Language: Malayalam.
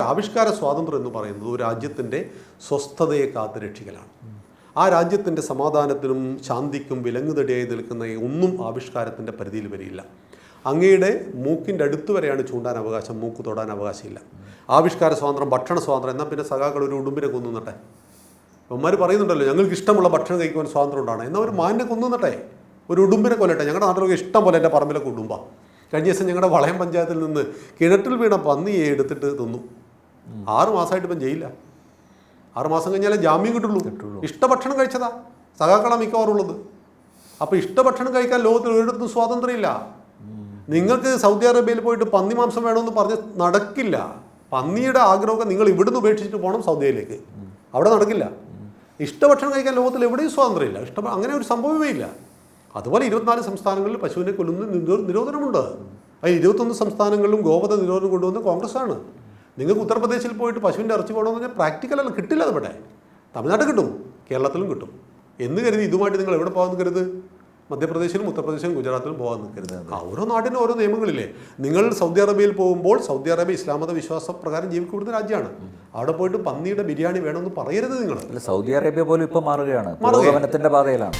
ആവിഷ്കാര സ്വാതന്ത്ര്യം എന്ന് പറയുന്നത് ഒരു രാജ്യത്തിൻ്റെ സ്വസ്ഥതയെ കാത്തുരക്ഷിക്കലാണ്. ആ രാജ്യത്തിൻ്റെ സമാധാനത്തിനും ശാന്തിക്കും വിലങ്ങുതടിയായി നിൽക്കുന്ന ഒന്നും ആവിഷ്കാരത്തിൻ്റെ പരിധിയിൽ വരില്ല. അങ്ങയുടെ മൂക്കിൻ്റെ അടുത്ത് വരെയാണ് ചൂണ്ടാൻ അവകാശം, മൂക്ക് തൊടാൻ അവകാശമില്ല. ആവിഷ്കാര സ്വാതന്ത്ര്യം, ഭക്ഷണ സ്വാതന്ത്ര്യം, എന്നാൽ പിന്നെ സഖാക്കൾ ഒരു ഉടുമ്പിനെ കൊന്നുന്നട്ടെ. അവന്മാർ പറയുന്നുണ്ടല്ലോ ഞങ്ങൾക്ക് ഇഷ്ടമുള്ള ഭക്ഷണം കഴിക്കുവാൻ സ്വാതന്ത്ര്യം ഉണ്ടാണ്, എന്നാൽ ഒരു മാനിനെ കൊന്നുന്നട്ടെ, ഒരു ഉടുമ്പിനെ കൊല്ലട്ടെ. ഞങ്ങളുടെ നാട്ടിലൊക്കെ ഇഷ്ടം പോലെ എൻ്റെ പറമ്പിലൊക്കെ ഉടുമ്പാണ്. കഴിഞ്ഞ ദിവസം ഞങ്ങളുടെ വളയം പഞ്ചായത്തിൽ നിന്ന് കിണറ്റിൽ വീണ പന്നിയെ എടുത്തിട്ട് തിന്നു. 6 മാസമായിട്ട് ഇപ്പം ജയിലില്ല. 6 മാസം കഴിഞ്ഞാലേ ജാമ്യം കിട്ടുള്ളൂ. ഇഷ്ടഭക്ഷണം കഴിച്ചതാ സഖാക്കളാണ് മിക്കവാറുള്ളത്. അപ്പോൾ ഇഷ്ടഭക്ഷണം കഴിക്കാൻ ലോകത്തിൽ ഒരിടത്തും സ്വാതന്ത്ര്യമില്ല. നിങ്ങൾക്ക് സൗദി അറേബ്യയിൽ പോയിട്ട് പന്നി മാംസം വേണമെന്ന് പറഞ്ഞ് നടക്കില്ല. പന്നിയുടെ ആഗ്രഹമൊക്കെ നിങ്ങൾ ഇവിടുന്ന് ഉപേക്ഷിച്ചിട്ട് പോകണം സൗദിയിലേക്ക്, അവിടെ നടക്കില്ല. ഇഷ്ടഭക്ഷണം കഴിക്കാൻ ലോകത്തിൽ എവിടെയും സ്വാതന്ത്ര്യമില്ല. അങ്ങനെ ഒരു സംഭവമേ ഇല്ല. അതുപോലെ 24 സംസ്ഥാനങ്ങളിൽ പശുവിനെ കൊല്ലുന്ന നിരോധനമുണ്ട്. അതിൽ 21 സംസ്ഥാനങ്ങളിലും ഗോവധ നിരോധനം കൊണ്ടുവന്ന് കോൺഗ്രസ്സാണ്. നിങ്ങൾക്ക് ഉത്തർപ്രദേശിൽ പോയിട്ട് പശുവിൻ്റെ ഇറച്ചി പോകണമെന്ന് പറഞ്ഞാൽ പ്രാക്ടിക്കലല്ല, കിട്ടില്ല. അതിവിടെ തമിഴ്നാട്ടിൽ കിട്ടും, കേരളത്തിലും കിട്ടും എന്ന് കരുതി ഇതുമായിട്ട് നിങ്ങൾ എവിടെ പോകാൻ നിൽക്കരുത്. മധ്യപ്രദേശിലും ഉത്തർപ്രദേശിലും ഗുജറാത്തിലും പോകാൻ നിൽക്കരുത്. ഓരോ നാട്ടിനും ഓരോ നിയമങ്ങളില്ലേ. നിങ്ങൾ സൗദി അറേബ്യയിൽ പോകുമ്പോൾ സൗദി അറേബ്യ ഇസ്ലാം മത വിശ്വാസ പ്രകാരം ജീവിക്കുന്ന രാജ്യമാണ്. അവിടെ പോയിട്ട് പന്നിയുടെ ബിരിയാണി വേണമെന്ന് പറയരുത് നിങ്ങൾ. സൗദി അറേബ്യ പോലും ഇപ്പം മാറുകയാണ്, പാതയിലാണ്.